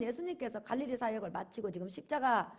예수님께서 갈릴리 사역을 마치고 지금 십자가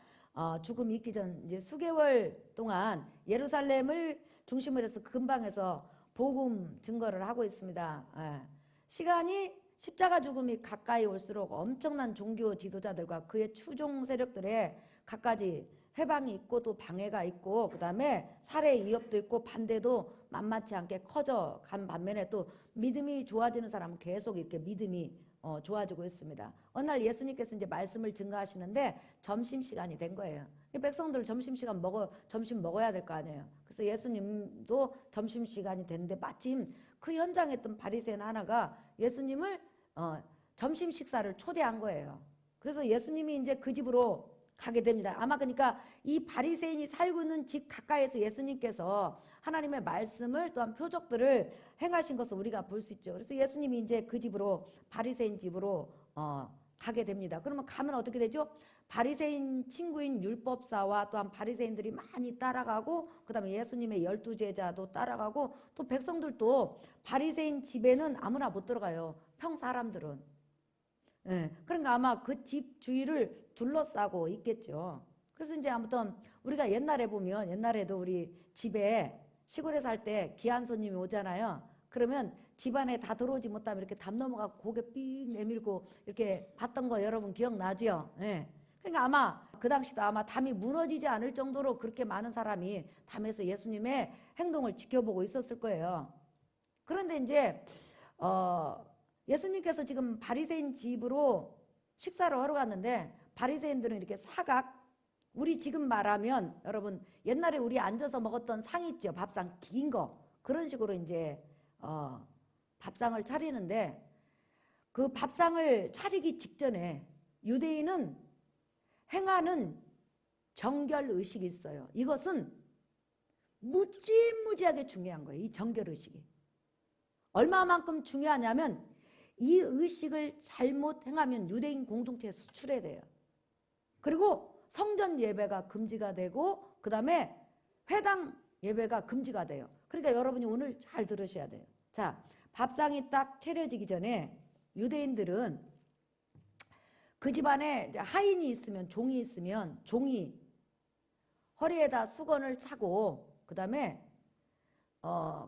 죽음이 있기 전 이제 수개월 동안 예루살렘을 중심으로 해서 근방에서 복음 증거를 하고 있습니다. 시간이 십자가 죽음이 가까이 올수록 엄청난 종교 지도자들과 그의 추종 세력들의 갖가지 해방이 있고 또 방해가 있고 그 다음에 살해 위협도 있고 반대도 만만치 않게 커져간 반면에 또 믿음이 좋아지는 사람은 계속 이렇게 믿음이 좋아지고 있습니다. 어느 날 예수님께서 이제 말씀을 증거하시는데 점심시간이 된 거예요. 백성들 점심 먹어야 될 거 아니에요. 그래서 예수님도 점심시간이 됐는데 마침 그 현장에 있던 바리새인 하나가 예수님을 점심 식사를 초대한 거예요. 그래서 예수님이 이제 그 집으로 가게 됩니다. 아마 그러니까 이 바리새인이 살고 있는 집 가까이에서 예수님께서 하나님의 말씀을 또한 표적들을 행하신 것을 우리가 볼 수 있죠. 그래서 예수님이 이제 그 집으로 바리새인 집으로 가게 됩니다. 그러면 가면 어떻게 되죠? 바리새인 친구인 율법사와 또한 바리새인들이 많이 따라가고 그 다음에 예수님의 12제자도 따라가고 또 백성들도 바리새인 집에는 아무나 못 들어가요. 평 사람들은. 그러니까 아마 그 집 주위를 둘러싸고 있겠죠. 그래서 이제 아무튼 우리가 옛날에 보면 옛날에도 우리 집에 시골에 살 때 귀한 손님이 오잖아요. 그러면 집안에 다 들어오지 못하면 이렇게 담 넘어가고 고개 삥 내밀고 이렇게 봤던 거 여러분 기억나죠? 그러니까 아마 그 당시도 아마 담이 무너지지 않을 정도로 그렇게 많은 사람이 담에서 예수님의 행동을 지켜보고 있었을 거예요. 그런데 이제 예수님께서 지금 바리새인 집으로 식사를 하러 갔는데 바리새인들은 이렇게 사각 우리 지금 말하면 여러분 옛날에 우리 앉아서 먹었던 상 있죠. 밥상 긴 거 그런 식으로 이제 밥상을 차리는데 그 밥상을 차리기 직전에 유대인은 행하는 정결의식이 있어요. 이것은 무지무지하게 중요한 거예요. 이 정결의식이 얼마만큼 중요하냐면 이 의식을 잘못 행하면 유대인 공동체에 수출해야 돼요. 그리고 성전 예배가 금지가 되고 그 다음에 회당 예배가 금지가 돼요. 그러니까 여러분이 오늘 잘 들으셔야 돼요. 자, 밥상이 딱 차려지기 전에 유대인들은 그 집안에 이제 하인이 있으면 종이 허리에다 수건을 차고 그 다음에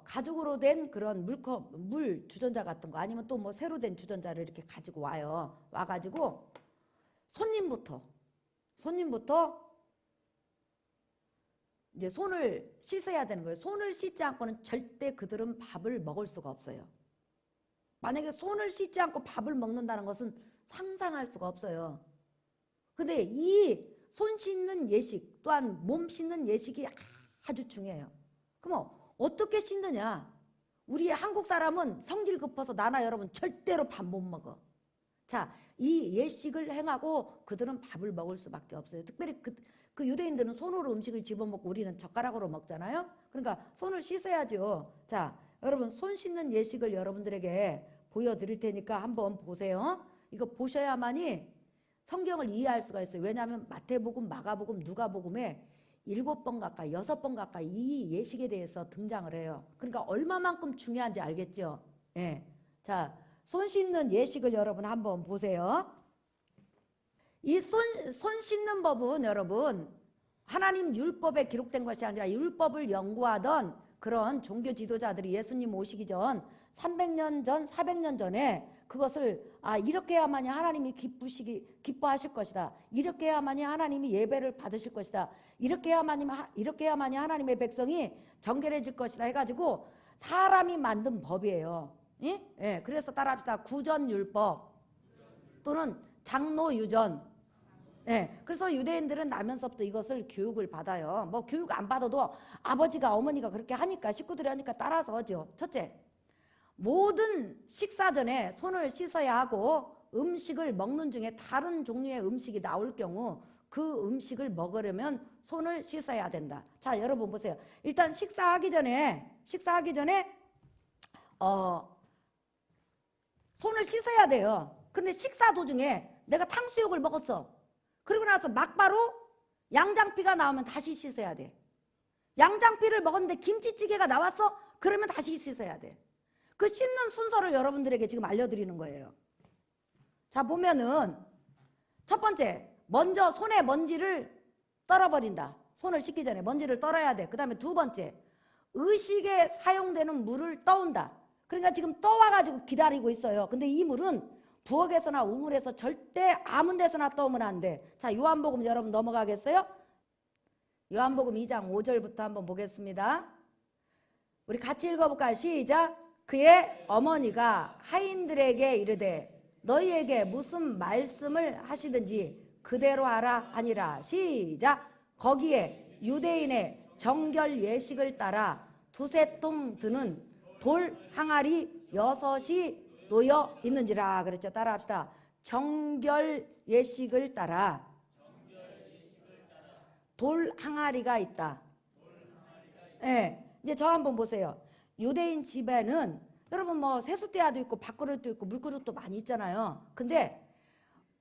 가죽으로 된 그런 물 주전자 같은 거 아니면 또 뭐 새로 된 주전자를 이렇게 가지고 와요. 와가지고 손님부터 이제 손을 씻어야 되는 거예요. 손을 씻지 않고는 절대 그들은 밥을 먹을 수가 없어요. 만약에 손을 씻지 않고 밥을 먹는다는 것은 상상할 수가 없어요. 근데 이 손 씻는 예식 또한 몸 씻는 예식이 아주 중요해요. 그럼 어떻게 씻느냐? 우리 한국 사람은 성질 급해서 나나 여러분 절대로 밥 못 먹어. 자, 이 예식을 행하고 그들은 밥을 먹을 수밖에 없어요. 특별히 그 유대인들은 손으로 음식을 집어먹고 우리는 젓가락으로 먹잖아요. 그러니까 손을 씻어야죠. 자, 여러분 손 씻는 예식을 여러분들에게 보여드릴 테니까 한번 보세요. 이거 보셔야만이 성경을 이해할 수가 있어요. 왜냐하면 마태복음, 마가복음, 누가복음에 7번 가까이 6번 가까이 이 예식에 대해서 등장을 해요. 그러니까 얼마만큼 중요한지 알겠죠? 자, 손 씻는 예식을 여러분 한번 보세요. 이 손 씻는 법은 여러분 하나님 율법에 기록된 것이 아니라 율법을 연구하던 그런 종교 지도자들이 예수님 오시기 전 300년 전 400년 전에 그것을 이렇게 해야만이 하나님이 기뻐하실 것이다. 이렇게 해야만이 하나님이 예배를 받으실 것이다. 이렇게 해야만이 하나님의 백성이 정결해질 것이다 해가지고 사람이 만든 법이에요. 그래서 따라합시다. 구전율법 또는 장로유전. 그래서 유대인들은 나면서부터 이것을 교육을 받아요. 뭐 교육 안 받아도 아버지가 어머니가 그렇게 하니까 식구들이 하니까 따라서 하죠. 첫째, 모든 식사 전에 손을 씻어야 하고 음식을 먹는 중에 다른 종류의 음식이 나올 경우 그 음식을 먹으려면 손을 씻어야 된다. 자, 여러분 보세요. 일단 식사하기 전에 손을 씻어야 돼요. 근데 식사 도중에 내가 탕수육을 먹었어. 그리고 나서 막바로 양장피가 나오면 다시 씻어야 돼. 양장피를 먹었는데 김치찌개가 나왔어? 그러면 다시 씻어야 돼. 그 씻는 순서를 여러분들에게 지금 알려드리는 거예요. 자, 보면은 첫 번째, 먼저 손에 먼지를 떨어버린다. 손을 씻기 전에 먼지를 떨어야 돼. 그 다음에 두 번째, 의식에 사용되는 물을 떠온다. 그러니까 지금 떠와가지고 기다리고 있어요. 근데 이 물은 부엌에서나 우물에서 절대 아무 데서나 떠오면 안 돼. 자, 요한복음 여러분 넘어가겠어요? 요한복음 2장 5절부터 한번 보겠습니다. 우리 같이 읽어볼까요? 시작. 그의 어머니가 하인들에게 이르되 너희에게 무슨 말씀을 하시든지 그대로 하라 하니라. 시작. 거기에 유대인의 정결 예식을 따라 두세 통 드는 돌 항아리 6이 놓여 있는지라. 그랬죠. 따라합시다. 정결 예식을 따라 돌 항아리가 있다. 예. 이제 저 한번 보세요. 유대인 집에는 여러분 뭐 세숫대야도 있고 밥그릇도 있고 물그릇도 많이 있잖아요. 근데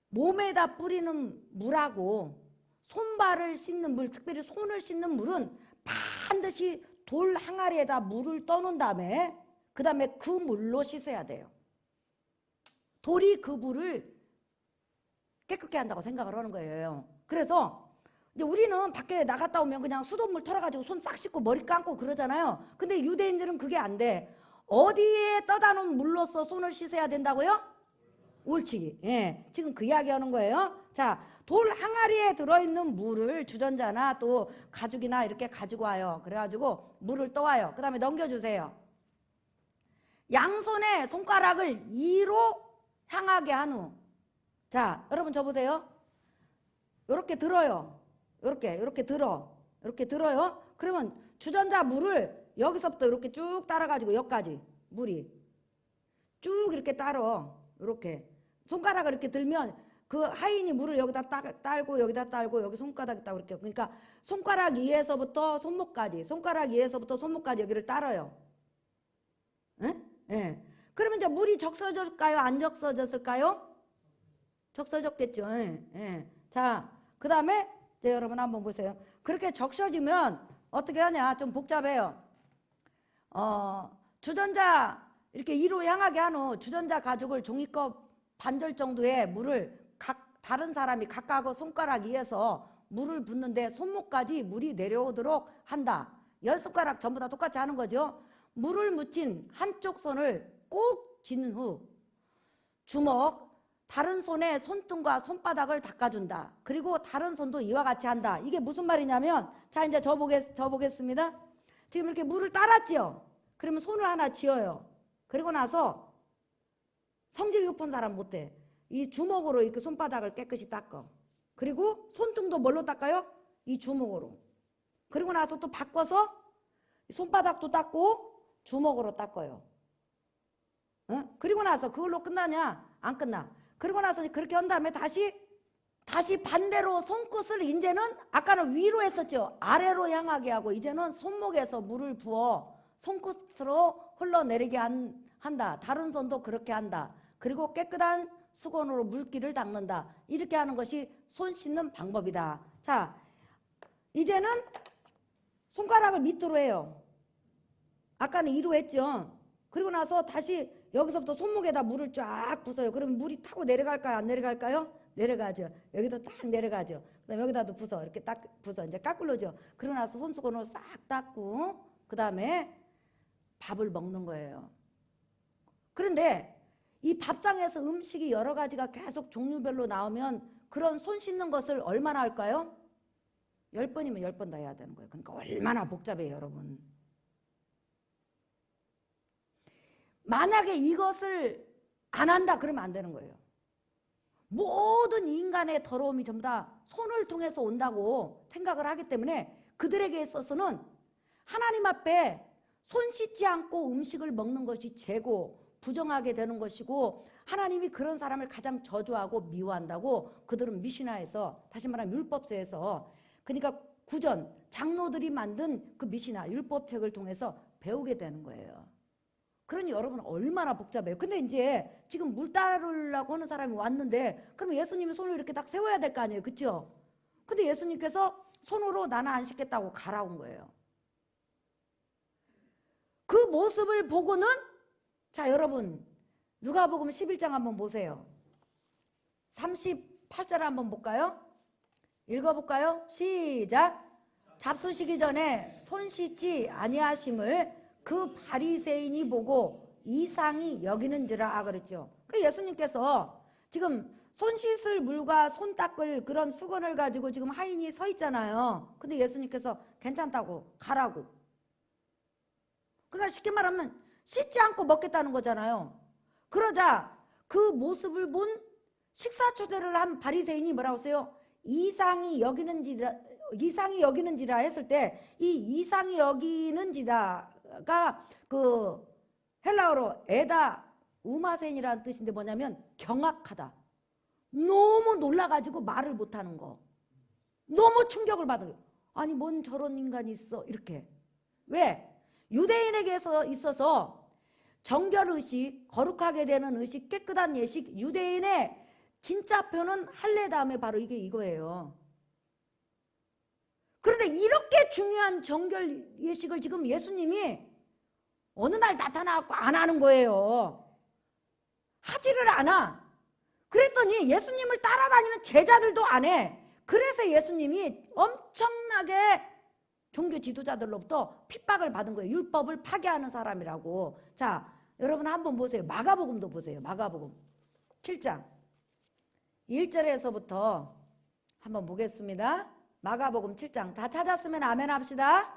몸에다 뿌리는 물하고 손발을 씻는 물, 특별히 손을 씻는 물은 반드시 돌 항아리에다 물을 떠놓은 다음에 그 다음에 그 물로 씻어야 돼요. 돌이 그 물을 깨끗게 한다고 생각을 하는 거예요. 그래서 이제 우리는 밖에 나갔다 오면 그냥 수돗물 털어가지고 손 싹 씻고 머리 감고 그러잖아요. 근데 유대인들은 그게 안 돼. 어디에 떠다 놓은 물로써 손을 씻어야 된다고요? 옳지. 예, 지금 그 이야기 하는 거예요. 자, 돌 항아리에 들어있는 물을 주전자나 또 가죽이나 이렇게 가지고 와요. 그래가지고 물을 떠와요. 그 다음에 넘겨주세요. 양손에 손가락을 2로 향하게 한 후. 자, 여러분 저 보세요. 요렇게 들어요. 요렇게 들어요. 그러면 주전자 물을 여기서부터 이렇게 쭉 따라가지고 여기까지 물이 쭉 이렇게 따라. 이렇게 손가락을 이렇게 들면 그 하인이 물을 여기다 딸고 여기다 딸고 여기 손가락 따고 이렇게. 그러니까 손가락 위에서부터 손목까지, 손가락 위에서부터 손목까지 여기를 따라요. 예? 예. 그러면 이제 물이 적셔졌을까요? 안 적셔졌을까요? 적셔졌겠죠. 예. 예. 자, 그 다음에 이제 여러분 한번 보세요. 그렇게 적셔지면 어떻게 하냐? 좀 복잡해요. 주전자 이렇게 2로 향하게 한 후 주전자 가죽을 종이컵 반절 정도의 물을 다른 사람이 각각 손가락 위에서 물을 붓는데 손목까지 물이 내려오도록 한다. 10손가락 전부 다 똑같이 하는 거죠. 물을 묻힌 한쪽 손을 꼭 쥐는 후 주먹, 다른 손에 손등과 손바닥을 닦아준다. 그리고 다른 손도 이와 같이 한다. 이게 무슨 말이냐면, 자, 이제 저 보겠습니다. 지금 이렇게 물을 따랐지요. 그러면 손을 하나 쥐어요. 그리고 나서 성질 급한 사람 못해. 이 주먹으로 이렇게 손바닥을 깨끗이 닦아. 그리고 손등도 뭘로 닦아요? 이 주먹으로. 그리고 나서 또 바꿔서 손바닥도 닦고 주먹으로 닦아요. 응? 그리고 나서 그걸로 끝나냐? 안 끝나. 그리고 나서 그렇게 한 다음에 다시 반대로 손끝을 이제는 아까는 위로 했었죠. 아래로 향하게 하고 이제는 손목에서 물을 부어 손끝으로 흘러내리게 한다. 다른 손도 그렇게 한다. 그리고 깨끗한 수건으로 물기를 닦는다. 이렇게 하는 것이 손 씻는 방법이다. 자, 이제는 손가락을 밑으로 해요. 아까는 위로 했죠. 그리고 나서 다시 여기서부터 손목에다 물을 쫙 부어요. 그러면 물이 타고 내려갈까요? 안 내려갈까요? 내려가죠. 여기도 딱 내려가죠. 그다음에 여기다도 부서. 이렇게 딱 부서. 이제 깎으려죠. 그러고 나서 손수건으로 싹 닦고 그 다음에 밥을 먹는 거예요. 그런데 이 밥상에서 음식이 여러 가지가 계속 종류별로 나오면 그런 손 씻는 것을 얼마나 할까요? 10번이면 10번 다 해야 되는 거예요. 그러니까 얼마나 복잡해요, 여러분. 만약에 이것을 안 한다 그러면 안 되는 거예요. 모든 인간의 더러움이 전부 다 손을 통해서 온다고 생각을 하기 때문에 그들에게 있어서는 하나님 앞에 손 씻지 않고 음식을 먹는 것이 죄고 부정하게 되는 것이고 하나님이 그런 사람을 가장 저주하고 미워한다고 그들은 미시나에서, 다시 말하면 율법서에서, 그러니까 구전 장로들이 만든 그 미시나 율법책을 통해서 배우게 되는 거예요. 그러니 여러분 얼마나 복잡해요. 근데 이제 지금 물 따르려고 하는 사람이 왔는데 그럼 예수님이 손을 이렇게 딱 세워야 될 거 아니에요. 그렇죠? 근데 예수님께서 손으로 나는 안 씻겠다고 갈아온 거예요. 그 모습을 보고는, 자, 여러분 누가복음 11장 한번 보세요. 8절 한번 볼까요? 읽어볼까요? 시작. 잡수시기 전에 손 씻지 아니하심을 그 바리새인이 보고 이상히 여기는지라 그랬죠. 그 예수님께서 지금 손 씻을 물과 손 닦을 그런 수건을 가지고 지금 하인이 서 있잖아요. 근데 예수님께서 괜찮다고 가라고. 그러니까 쉽게 말하면 씻지 않고 먹겠다는 거잖아요. 그러자 그 모습을 본 식사 초대를 한 바리새인이 뭐라고 했어요? 이상히 여기는지라 했을 때 이 이상히 여기는지다가 그 헬라어로 에다 우마센이라는 뜻인데 뭐냐면 경악하다. 너무 놀라가지고 말을 못하는 거. 너무 충격을 받아요. 아니 뭔 저런 인간이 있어 이렇게. 왜? 유대인에게 있어서 정결의식, 거룩하게 되는 의식, 깨끗한 예식, 유대인의 진짜 표는 할례 다음에 바로 이거예요. 그런데 이렇게 중요한 정결 예식을 지금 예수님이 어느 날 나타나고 안 하는 거예요. 하지를 않아. 그랬더니 예수님을 따라다니는 제자들도 안 해. 그래서 예수님이 엄청나게 종교 지도자들로부터 핍박을 받은 거예요. 율법을 파괴하는 사람이라고. 자, 여러분 한번 보세요. 마가복음도 보세요. 마가복음 7장 1절에서부터 한번 보겠습니다. 마가복음 7장 다 찾았으면 아멘 합시다.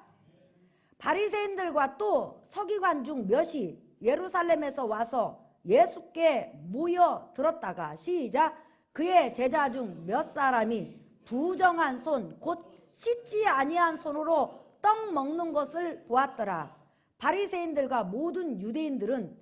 바리새인들과 또 서기관 중 몇이 예루살렘에서 와서 예수께 모여 들었다가 시작. 그의 제자 중 몇 사람이 부정한 손 곧 씻지 아니한 손으로 떡 먹는 것을 보았더라. 바리새인들과 모든 유대인들은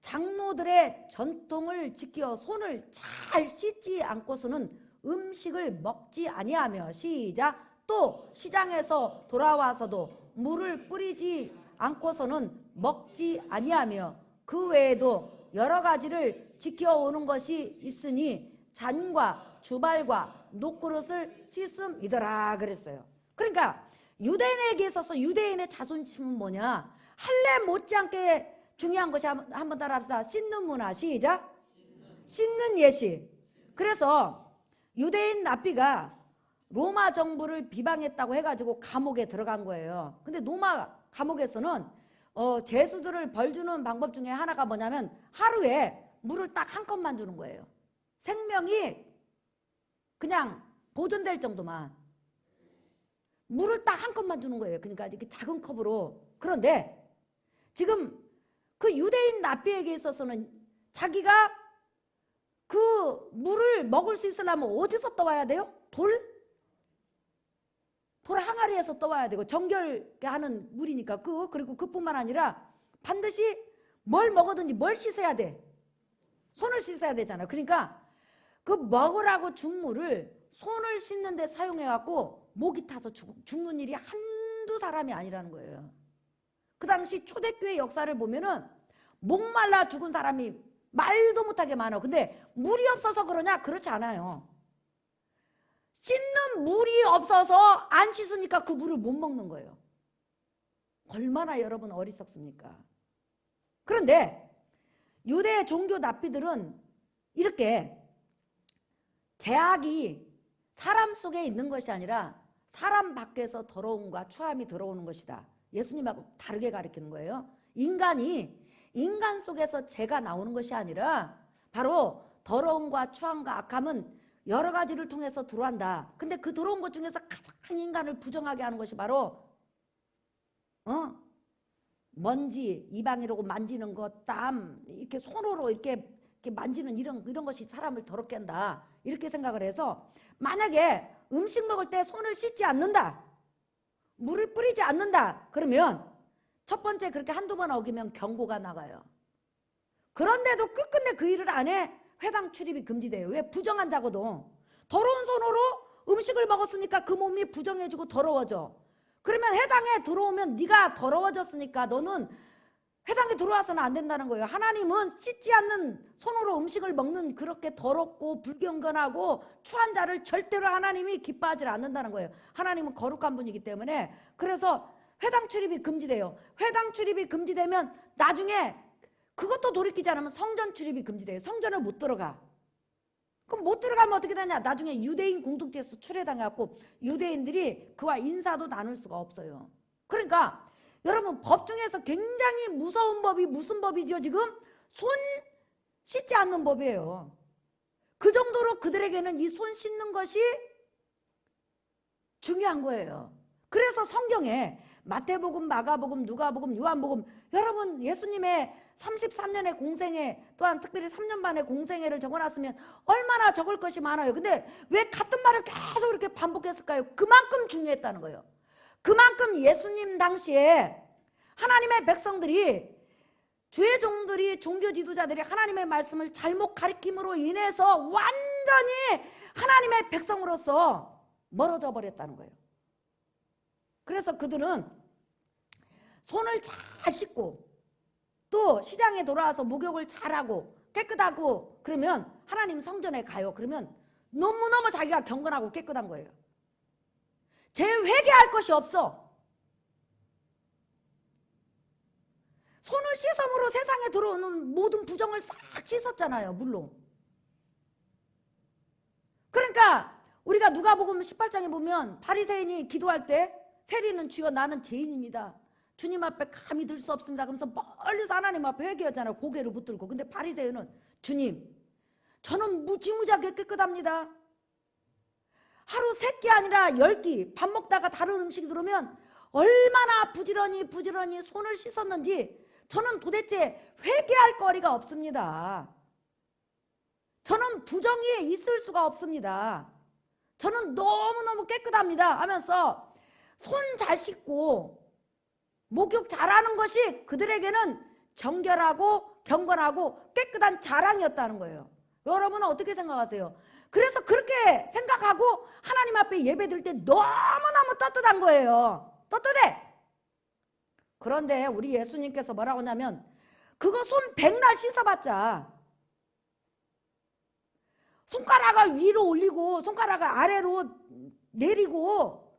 장로들의 전통을 지켜 손을 잘 씻지 않고서는 음식을 먹지 아니하며 시작. 또 시장에서 돌아와서도 물을 뿌리지 않고서는 먹지 아니하며 그 외에도 여러 가지를 지켜오는 것이 있으니 잔과 주발과 녹그릇을 씻음이더라 그랬어요. 그러니까 유대인에게 있어서 유대인의 자존심은 뭐냐? 할례 못지않게 중요한 것이 한번 따라 합시다. 씻는 문화 시작. 씻는 예식. 그래서 유대인 납비가 로마 정부를 비방했다고 해가지고 감옥에 들어간 거예요. 근데 로마 감옥에서는 죄수들을 벌 주는 방법 중에 하나가 뭐냐면 하루에 물을 딱 한 컵만 주는 거예요. 생명이 그냥 보존될 정도만 물을 딱 한 컵만 주는 거예요. 그러니까 이렇게 작은 컵으로. 그런데 지금 그 유대인 납비에게 있어서는 자기가 그 물을 먹을 수 있으려면 어디서 떠와야 돼요? 돌 항아리에서 떠와야 되고 정결게 하는 물이니까 그리고 그뿐만 아니라 반드시 뭘 먹어든지 뭘 씻어야 돼? 손을 씻어야 되잖아요. 그러니까 그 먹으라고 준 물을 손을 씻는 데 사용해갖고 목이 타서 죽는 일이 한두 사람이 아니라는 거예요. 그 당시 초대교회 역사를 보면은 목말라 죽은 사람이 말도 못하게 많아. 근데 물이 없어서 그러냐? 그렇지 않아요. 씻는 물이 없어서 안 씻으니까 그 물을 못 먹는 거예요. 얼마나 여러분 어리석습니까? 그런데 유대 종교 납비들은 이렇게 죄악이 사람 속에 있는 것이 아니라 사람 밖에서 더러움과 추함이 들어오는 것이다. 예수님하고 다르게 가르치는 거예요. 인간이 인간 속에서 죄가 나오는 것이 아니라 바로 더러움과 추함과 악함은 여러 가지를 통해서 들어온다. 근데 그 들어온 것 중에서 가장 인간을 부정하게 하는 것이 바로 먼지, 이방이라고 만지는 것, 땀, 이렇게 손으로 이렇게 만지는 이런 것이 사람을 더럽게 한다. 이렇게 생각을 해서 만약에 음식 먹을 때 손을 씻지 않는다. 물을 뿌리지 않는다. 그러면 첫 번째 그렇게 한두 번 어기면 경고가 나가요. 그런데도 끝끝내 그 일을 안 해. 회당 출입이 금지돼요. 왜? 부정한 자고도 더러운 손으로 음식을 먹었으니까 그 몸이 부정해지고 더러워져. 그러면 회당에 들어오면 네가 더러워졌으니까 너는 회당에 들어와서는 안 된다는 거예요. 하나님은 씻지 않는 손으로 음식을 먹는 그렇게 더럽고 불경건하고 추한 자를 절대로 하나님이 기뻐하지 않는다는 거예요. 하나님은 거룩한 분이기 때문에. 그래서 회당 출입이 금지돼요. 회당 출입이 금지되면 나중에 그것도 돌이키지 않으면 성전 출입이 금지돼요. 성전을 못 들어가. 그럼 못 들어가면 어떻게 되냐? 나중에 유대인 공동체에서 출애당해갖고 유대인들이 그와 인사도 나눌 수가 없어요. 그러니까 여러분, 법 중에서 굉장히 무서운 법이 무슨 법이죠? 지금 손 씻지 않는 법이에요. 그 정도로 그들에게는 이 손 씻는 것이 중요한 거예요. 그래서 성경에 마태복음, 마가복음, 누가복음, 요한복음, 여러분 예수님의 33년의 공생애, 또한 특별히 3년 반의 공생애를 적어놨으면 얼마나 적을 것이 많아요. 근데 왜 같은 말을 계속 이렇게 반복했을까요? 그만큼 중요했다는 거예요. 그만큼 예수님 당시에 하나님의 백성들이, 주의 종들이, 종교 지도자들이 하나님의 말씀을 잘못 가르침으로 인해서 완전히 하나님의 백성으로서 멀어져 버렸다는 거예요. 그래서 그들은 손을 잘 씻고 또 시장에 돌아와서 목욕을 잘하고 깨끗하고, 그러면 하나님 성전에 가요. 그러면 너무너무 자기가 경건하고 깨끗한 거예요. 제 회개할 것이 없어. 손을 씻음으로 세상에 들어오는 모든 부정을 싹 씻었잖아요, 물로. 그러니까 우리가 누가복음 18장에 보면 바리새인이 기도할 때 세리는 주여 나는 죄인입니다. 주님 앞에 감히 들 수 없습니다. 그러면서 멀리서 하나님 앞에 회개하잖아요. 고개를 붙들고. 근데 바리새인은 주님, 저는 무지무지하게 깨끗합니다. 하루 3끼 아니라 10끼 밥 먹다가 다른 음식이 들어오면 얼마나 부지런히 손을 씻었는지 저는 도대체 회개할 거리가 없습니다. 저는 부정이 있을 수가 없습니다. 저는 너무너무 깨끗합니다 하면서 손 잘 씻고 목욕 잘하는 것이 그들에게는 정결하고 경건하고 깨끗한 자랑이었다는 거예요. 여러분은 어떻게 생각하세요? 그래서 그렇게 생각하고 하나님 앞에 예배드릴 때 너무너무 떳떳한 거예요. 떳떳해. 그런데 우리 예수님께서 뭐라고 하냐면, 그거 손 100날 씻어봤자 손가락을 위로 올리고 손가락을 아래로 내리고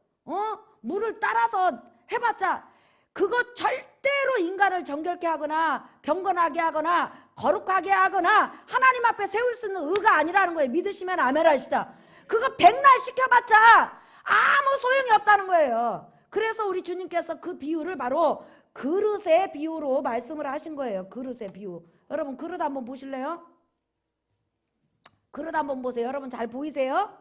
물을 따라서 해봤자 그거 절대로 인간을 정결케 하거나 경건하게 하거나 거룩하게 하거나 하나님 앞에 세울 수 있는 의가 아니라는 거예요. 믿으시면 아멘 하시다. 그거 100날 시켜봤자 아무 소용이 없다는 거예요. 그래서 우리 주님께서 그 비유를 바로 그릇의 비유로 말씀을 하신 거예요. 그릇의 비유. 여러분 그릇 한번 보실래요? 그릇 한번 보세요. 여러분 잘 보이세요?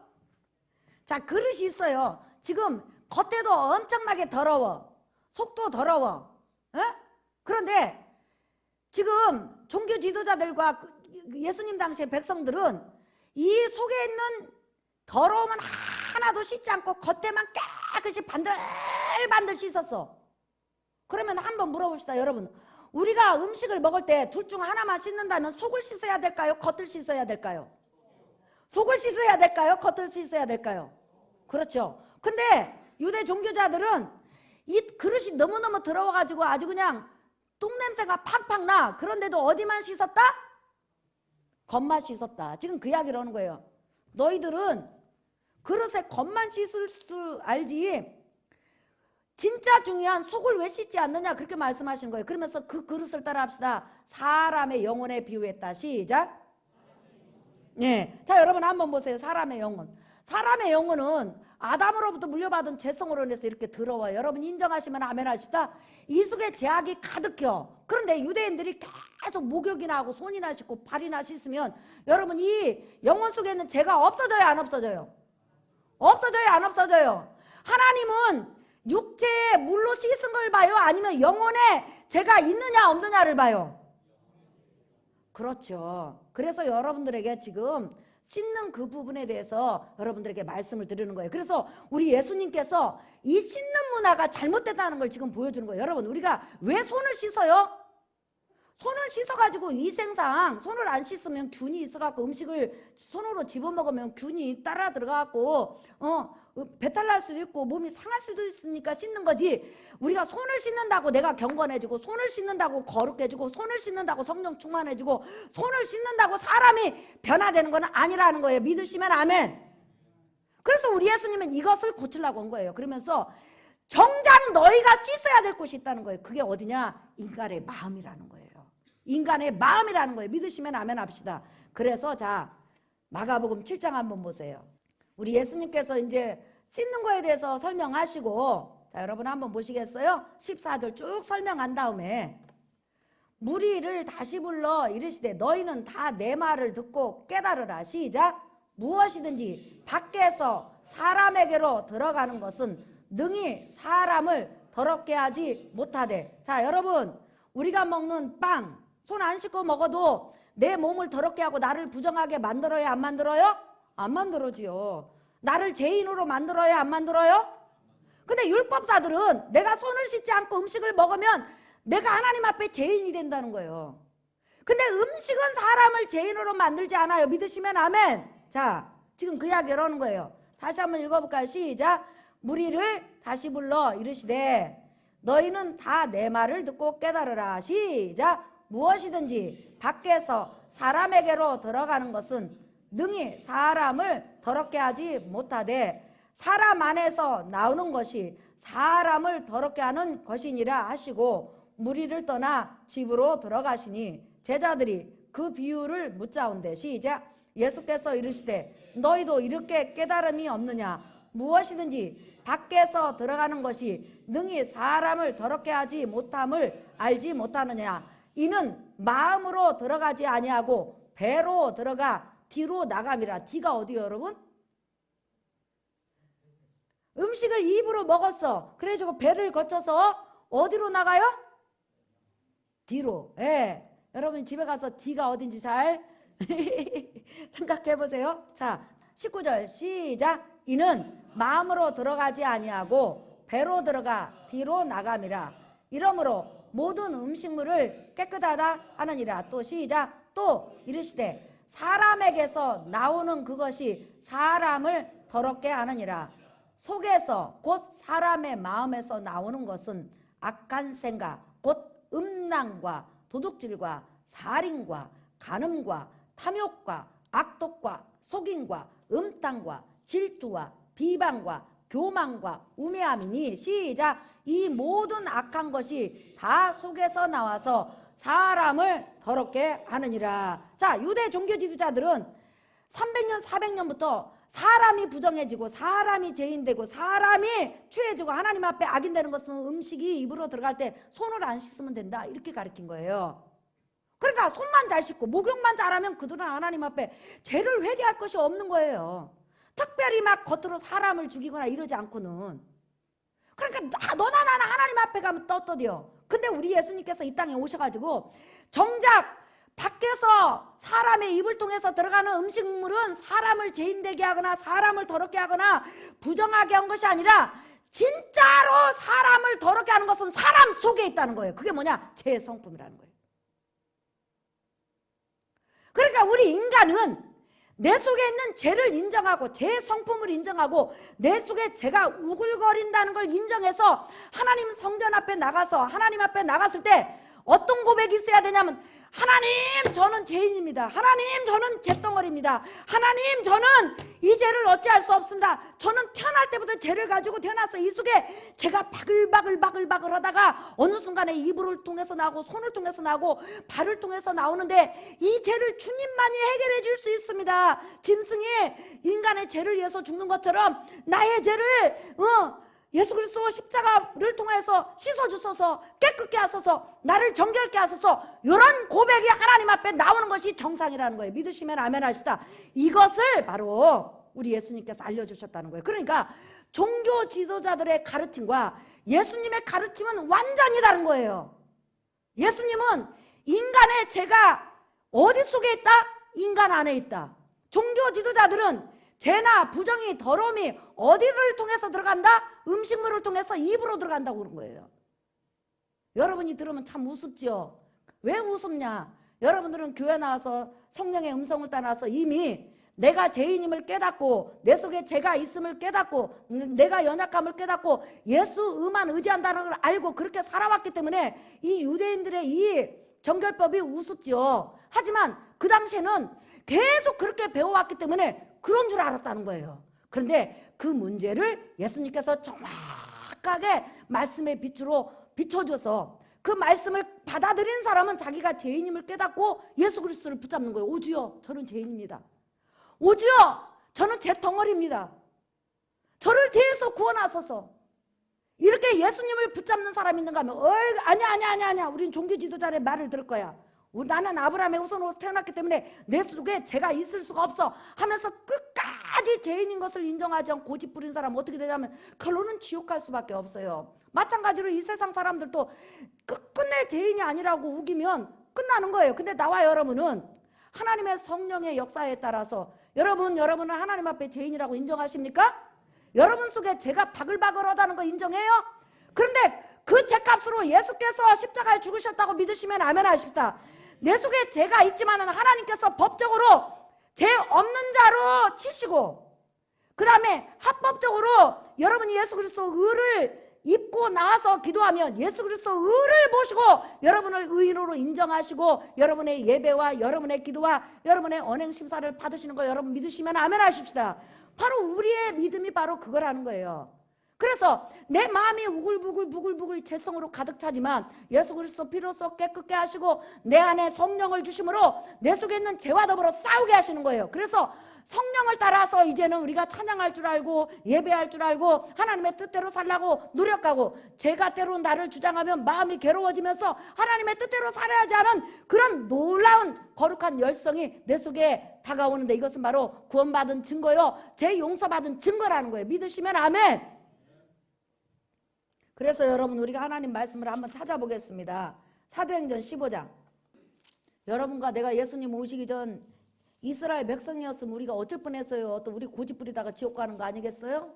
자, 그릇이 있어요. 지금 겉에도 엄청나게 더러워. 속도 더러워. 에? 그런데 지금 종교 지도자들과 예수님 당시의 백성들은 이 속에 있는 더러움은 하나도 씻지 않고 겉에만 깨끗이 반들반들 씻었어. 그러면 한번 물어봅시다. 여러분, 우리가 음식을 먹을 때 둘 중 하나만 씻는다면 속을 씻어야 될까요? 겉을 씻어야 될까요? 속을 씻어야 될까요? 겉을 씻어야 될까요? 그렇죠. 근데 유대 종교자들은 이 그릇이 너무너무 더러워가지고 아주 그냥 똥냄새가 팍팍 나. 그런데도 어디만 씻었다? 겉만 씻었다. 지금 그 이야기를 하는 거예요. 너희들은 그릇에 겉만 씻을 줄 알지 진짜 중요한 속을 왜 씻지 않느냐, 그렇게 말씀하시는 거예요. 그러면서 그 그릇을 따라 합시다. 사람의 영혼에 비유했다. 시작. 네. 자, 여러분 한번 보세요. 사람의 영혼. 사람의 영혼은 아담으로부터 물려받은 죄성으로 인해서 이렇게 더러워요. 여러분 인정하시면 아멘 하십니다. 이 속에 죄악이 가득해요. 그런데 유대인들이 계속 목욕이나 하고 손이나 씻고 발이나 씻으면 여러분 이 영혼 속에 있는 죄가 없어져요, 안 없어져요? 없어져요, 안 없어져요? 하나님은 육체에 물로 씻은 걸 봐요? 아니면 영혼에 죄가 있느냐 없느냐를 봐요? 그렇죠. 그래서 여러분들에게 지금 씻는 그 부분에 대해서 여러분들에게 말씀을 드리는 거예요. 그래서 우리 예수님께서 이 씻는 문화가 잘못됐다는 걸 지금 보여주는 거예요. 여러분 우리가 왜 손을 씻어요? 손을 씻어가지고 위생상 손을 안 씻으면 균이 있어갖고 음식을 손으로 집어먹으면 균이 따라 들어가갖고 배탈 날 수도 있고 몸이 상할 수도 있으니까 씻는 거지. 우리가 손을 씻는다고 내가 경건해지고, 손을 씻는다고 거룩해지고, 손을 씻는다고 성령 충만해지고, 손을 씻는다고 사람이 변화되는 건 아니라는 거예요. 믿으시면 아멘. 그래서 우리 예수님은 이것을 고치려고 온 거예요. 그러면서 정작 너희가 씻어야 될 곳이 있다는 거예요. 그게 어디냐? 인간의 마음이라는 거예요. 인간의 마음이라는 거예요. 믿으시면 아멘 합시다. 그래서 자, 마가복음 7장 한번 보세요. 우리 예수님께서 이제 씻는 거에 대해서 설명하시고, 자, 여러분 한번 보시겠어요? 14절 쭉 설명한 다음에 무리를 다시 불러 이르시되 너희는 다 내 말을 듣고 깨달으라. 시작. 무엇이든지 밖에서 사람에게로 들어가는 것은 능히 사람을 더럽게 하지 못하되. 자, 여러분, 우리가 먹는 빵 손 안 씻고 먹어도 내 몸을 더럽게 하고 나를 부정하게 만들어요, 안 만들어요? 안 만들어지요. 나를 죄인으로 만들어요, 안 만들어요? 근데 율법사들은 내가 손을 씻지 않고 음식을 먹으면 내가 하나님 앞에 죄인이 된다는 거예요. 근데 음식은 사람을 죄인으로 만들지 않아요. 믿으시면 아멘. 자, 지금 그 이야기를 하는 거예요. 다시 한번 읽어볼까요? 시작. 무리를 다시 불러 이르시되 너희는 다 내 말을 듣고 깨달으라. 시작. 무엇이든지 밖에서 사람에게로 들어가는 것은 능히 사람을 더럽게 하지 못하되 사람 안에서 나오는 것이 사람을 더럽게 하는 것이니라 하시고 무리를 떠나 집으로 들어가시니 제자들이 그 비유를 묻자온대. 시작. 예수께서 이르시되 너희도 이렇게 깨달음이 없느냐. 무엇이든지 밖에서 들어가는 것이 능히 사람을 더럽게 하지 못함을 알지 못하느냐. 이는 마음으로 들어가지 아니하고 배로 들어가 뒤로 나감이라. 뒤가 어디요, 여러분? 음식을 입으로 먹었어. 그래가지고 배를 거쳐서 어디로 나가요? 뒤로. 예. 여러분 집에 가서 뒤가 어딘지 잘 생각해 보세요. 자, 19절 시작. 이는 마음으로 들어가지 아니하고 배로 들어가 뒤로 나감이라. 이러므로 모든 음식물을 깨끗하다 하느니라. 또 시작. 또 이르시되 사람에게서 나오는 그것이 사람을 더럽게 하느니라. 속에서 곧 사람의 마음에서 나오는 것은 악한 생각 곧 음란과 도둑질과 살인과 간음과 탐욕과 악독과 속임과 음탕과 질투와 비방과 교만과 우매함이니. 시작. 이 모든 악한 것이 다 속에서 나와서 사람을 더럽게 하느니라. 자, 유대 종교 지도자들은 300년 400년부터 사람이 부정해지고 사람이 죄인되고 사람이 취해지고 하나님 앞에 악인되는 것은 음식이 입으로 들어갈 때 손을 안 씻으면 된다, 이렇게 가르친 거예요. 그러니까 손만 잘 씻고 목욕만 잘하면 그들은 하나님 앞에 죄를 회개할 것이 없는 거예요. 특별히 막 겉으로 사람을 죽이거나 이러지 않고는. 그러니까 너나 나나 하나님 앞에 가면 떳떳해요. 근데 우리 예수님께서 이 땅에 오셔가지고 정작 밖에서 사람의 입을 통해서 들어가는 음식물은 사람을 죄인되게 하거나 사람을 더럽게 하거나 부정하게 한 것이 아니라 진짜로 사람을 더럽게 하는 것은 사람 속에 있다는 거예요. 그게 뭐냐? 죄의 성품이라는 거예요. 그러니까 우리 인간은 내 속에 있는 죄를 인정하고 죄의 성품을 인정하고 내 속에 죄가 우글거린다는 걸 인정해서 하나님 성전 앞에 나가서 하나님 앞에 나갔을 때 어떤 고백이 있어야 되냐면 하나님 저는 죄인입니다. 하나님 저는 죄덩어리입니다. 하나님 저는 이 죄를 어찌할 수 없습니다. 저는 태어날 때부터 죄를 가지고 태어나서 이 속에 제가 바글바글 하다가 어느 순간에 입을 통해서 나오고 손을 통해서 나오고 발을 통해서 나오는데 이 죄를 주님만이 해결해 줄 수 있습니다. 짐승이 인간의 죄를 위해서 죽는 것처럼 나의 죄를 예수 그리스도 십자가를 통해서 씻어주소서, 깨끗게 하소서, 나를 정결케 하소서, 이런 고백이 하나님 앞에 나오는 것이 정상이라는 거예요. 믿으시면 아멘 하시다. 이것을 바로 우리 예수님께서 알려주셨다는 거예요. 그러니까 종교 지도자들의 가르침과 예수님의 가르침은 완전히 다른 거예요. 예수님은 인간의 죄가 어디 속에 있다? 인간 안에 있다. 종교 지도자들은 죄나 부정이 더러움이 어디를 통해서 들어간다? 음식물을 통해서 입으로 들어간다고 그런 거예요. 여러분이 들으면 참 우습죠. 왜 우습냐? 여러분들은 교회 나와서 성령의 음성을 따라서 이미 내가 죄인임을 깨닫고 내 속에 죄가 있음을 깨닫고 내가 연약함을 깨닫고 예수만 의지한다는 걸 알고 그렇게 살아왔기 때문에 이 유대인들의 이 정결법이 우습죠. 하지만 그 당시에는 계속 그렇게 배워왔기 때문에 그런 줄 알았다는 거예요. 그런데 그 문제를 예수님께서 정확하게 말씀의 빛으로 비춰줘서 그 말씀을 받아들인 사람은 자기가 죄인임을 깨닫고 예수 그리스도를 붙잡는 거예요. 오 주여 저는 죄인입니다. 오주여 저는 제 덩어리입니다. 저를 죄에서 구원하소서. 이렇게 예수님을 붙잡는 사람이 있는가 하면 아니야 우린 종교 지도자의 말을 들을 거야. 나는 아브라함의 후손으로 태어났기 때문에 내 속에 죄가 있을 수가 없어 하면서 끝까지 죄인인 것을 인정하지 않고 고집 부린 사람은 어떻게 되냐면 결론은 지옥 갈 수밖에 없어요. 마찬가지로 이 세상 사람들도 끝끝내 죄인이 아니라고 우기면 끝나는 거예요. 근데 나와 여러분은 하나님의 성령의 역사에 따라서 여러분은 하나님 앞에 죄인이라고 인정하십니까? 여러분 속에 죄가 바글바글하다는 거 인정해요? 그런데 그 죄값으로 예수께서 십자가에 죽으셨다고 믿으시면 아멘 하십시다. 내 속에 죄가 있지만 하나님께서 법적으로 죄 없는 자로 치시고 그 다음에 합법적으로 여러분이 예수 그리스도 의를 입고 나와서 기도하면 예수 그리스도 의를 보시고 여러분을 의인으로 인정하시고 여러분의 예배와 여러분의 기도와 여러분의 언행 심사를 받으시는 걸 여러분 믿으시면 아멘 하십시다. 바로 우리의 믿음이 바로 그거라는 거예요. 그래서 내 마음이 우글부글 죄성으로 가득 차지만 예수 그리스도 피로써 깨끗게 하시고 내 안에 성령을 주심으로 내 속에 있는 죄와 더불어 싸우게 하시는 거예요. 그래서 성령을 따라서 이제는 우리가 찬양할 줄 알고 예배할 줄 알고 하나님의 뜻대로 살라고 노력하고 죄가 때로 나를 주장하면 마음이 괴로워지면서 하나님의 뜻대로 살아야지 하는 그런 놀라운 거룩한 열성이 내 속에 다가오는데 이것은 바로 구원받은 증거요 죄 용서받은 증거라는 거예요. 믿으시면 아멘. 그래서 여러분 우리가 하나님 말씀을 한번 찾아보겠습니다. 사도행전 15장. 여러분과 내가 예수님 오시기 전 이스라엘 백성이었으면 우리가 어쩔 뻔했어요. 또 우리 고집 부리다가 지옥 가는 거 아니겠어요?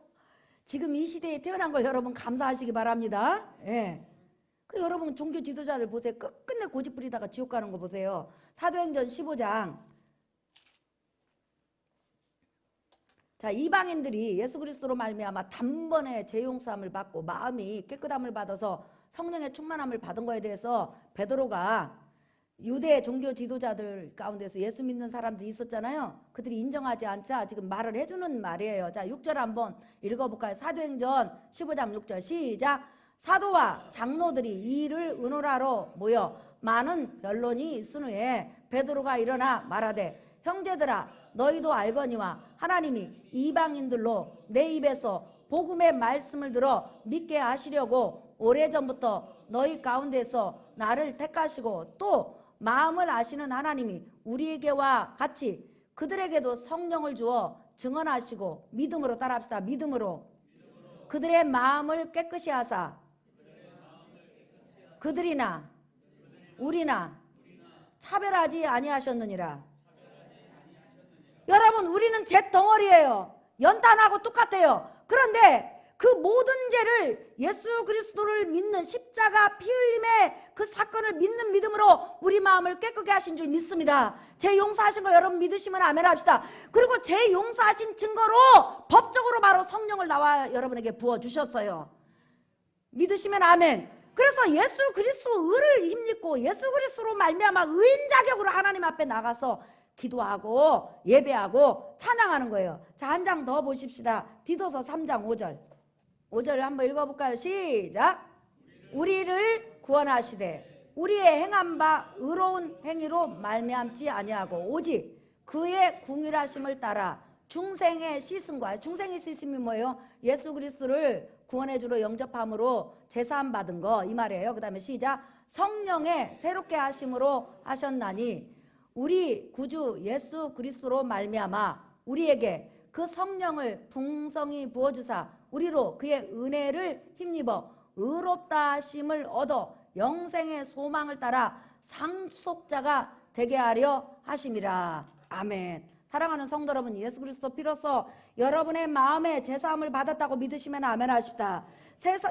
지금 이 시대에 태어난 걸 여러분 감사하시기 바랍니다. 예. 그 여러분 종교 지도자들 보세요. 끝끝내 고집 부리다가 지옥 가는 거 보세요. 사도행전 15장. 자, 이방인들이 예수 그리스도로 말미암아 단번에 죄 용서함을 받고 마음이 깨끗함을 받아서 성령의 충만함을 받은 거에 대해서 베드로가 유대 종교 지도자들 가운데서 예수 믿는 사람들이 있었잖아요. 그들이 인정하지 않자 지금 말을 해주는 말이에요. 자, 6절 한번 읽어볼까요? 사도행전 15장 6절 시작. 사도와 장로들이 이 일을 의논하러 모여 많은 변론이 있은 후에 베드로가 일어나 말하되 형제들아 너희도 알거니와 하나님이 이방인들로 내 입에서 복음의 말씀을 들어 믿게 하시려고 오래전부터 너희 가운데서 나를 택하시고 또 마음을 아시는 하나님이 우리에게와 같이 그들에게도 성령을 주어 증언하시고 믿음으로 따라합시다. 믿음으로 그들의 마음을 깨끗이 하사 그들이나 우리나 차별하지 아니하셨느니라. 여러분 우리는 죄 덩어리예요. 연단하고 똑같아요. 그런데 그 모든 죄를 예수 그리스도를 믿는 십자가 피 흘림의 그 사건을 믿는 믿음으로 우리 마음을 깨끗게 하신 줄 믿습니다. 죄 용서하신 거 여러분 믿으시면 아멘 합시다. 그리고 죄 용서하신 증거로 법적으로 바로 성령을 나와 여러분에게 부어주셨어요. 믿으시면 아멘. 그래서 예수 그리스도 의를 힘입고 예수 그리스도로 말미암아 의인 자격으로 하나님 앞에 나가서 기도하고 예배하고 찬양하는 거예요. 자, 한 장 더 보십시다. 디도서 3장 5절. 5절 한번 읽어볼까요? 시작. 우리를 구원하시되 우리의 행한 바 의로운 행위로 말미암지 아니하고 오직 그의 궁휼하심을 따라 중생의 씻음과 중생의 씻음이 뭐예요? 예수 그리스도를 구원의 주로 영접함으로 제사함 받은 거 이 말이에요. 그 다음에 시작. 성령의 새롭게 하심으로 하셨나니 우리 구주 예수 그리스도로 말미암아 우리에게 그 성령을 풍성히 부어주사 우리로 그의 은혜를 힘입어 의롭다 하심을 얻어 영생의 소망을 따라 상속자가 되게 하려 하심이라. 아멘. 사랑하는 성도 여러분, 예수 그리스도 피로써 여러분의 마음에 제사함을 받았다고 믿으시면 아멘 하십시다.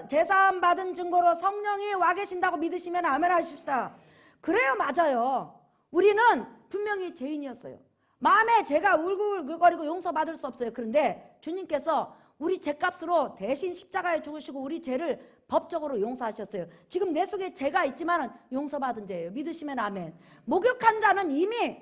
제사함 받은 증거로 성령이 와 계신다고 믿으시면 아멘 하십시다. 그래요, 맞아요. 우리는 분명히 죄인이었어요. 마음에 죄가 울글울글거리고 용서받을 수 없어요. 그런데 주님께서 우리 죄값으로 대신 십자가에 죽으시고 우리 죄를 법적으로 용서하셨어요. 지금 내 속에 죄가 있지만 용서받은 죄예요. 믿으시면 아멘. 목욕한 자는 이미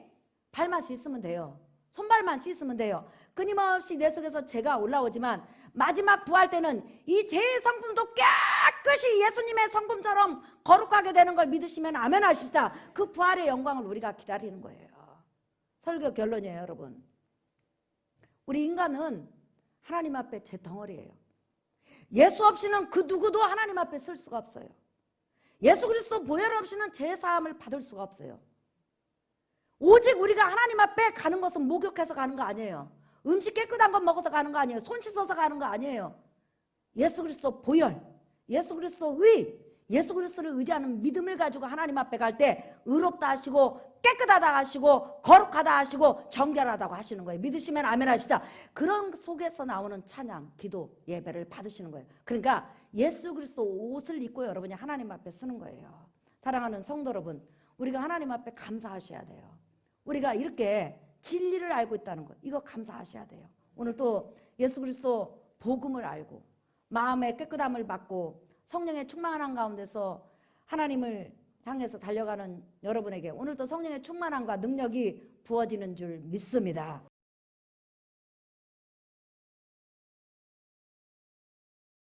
발만 씻으면 돼요. 손발만 씻으면 돼요. 끊임없이 내 속에서 죄가 올라오지만 마지막 부활 때는 이 죄의 성품도 깨끗이 예수님의 성품처럼 거룩하게 되는 걸 믿으시면 아멘 하십시다. 그 부활의 영광을 우리가 기다리는 거예요. 설교 결론이에요, 여러분. 우리 인간은 하나님 앞에 제 덩어리예요. 예수 없이는 그 누구도 하나님 앞에 설 수가 없어요. 예수 그리스도 보혈 없이는 제사함을 받을 수가 없어요. 오직 우리가 하나님 앞에 가는 것은 목욕해서 가는 거 아니에요. 음식 깨끗한 것 먹어서 가는 거 아니에요. 손 씻어서 가는 거 아니에요. 예수 그리스도 보혈, 예수 그리스도 의, 예수 그리스도를 의지하는 믿음을 가지고 하나님 앞에 갈 때 의롭다 하시고 깨끗하다 하시고 거룩하다 하시고 정결하다고 하시는 거예요. 믿으시면 아멘 합시다. 그런 속에서 나오는 찬양, 기도, 예배를 받으시는 거예요. 그러니까 예수 그리스도 옷을 입고 여러분이 하나님 앞에 서는 거예요. 사랑하는 성도 여러분, 우리가 하나님 앞에 감사하셔야 돼요. 우리가 이렇게 진리를 알고 있다는 것, 이거 감사하셔야 돼요. 오늘 또 예수 그리스도 복음을 알고 마음의 깨끗함을 받고 성령의 충만한 가운데서 하나님을 향해서 달려가는 여러분에게 오늘도 성령의 충만함과 능력이 부어지는 줄 믿습니다.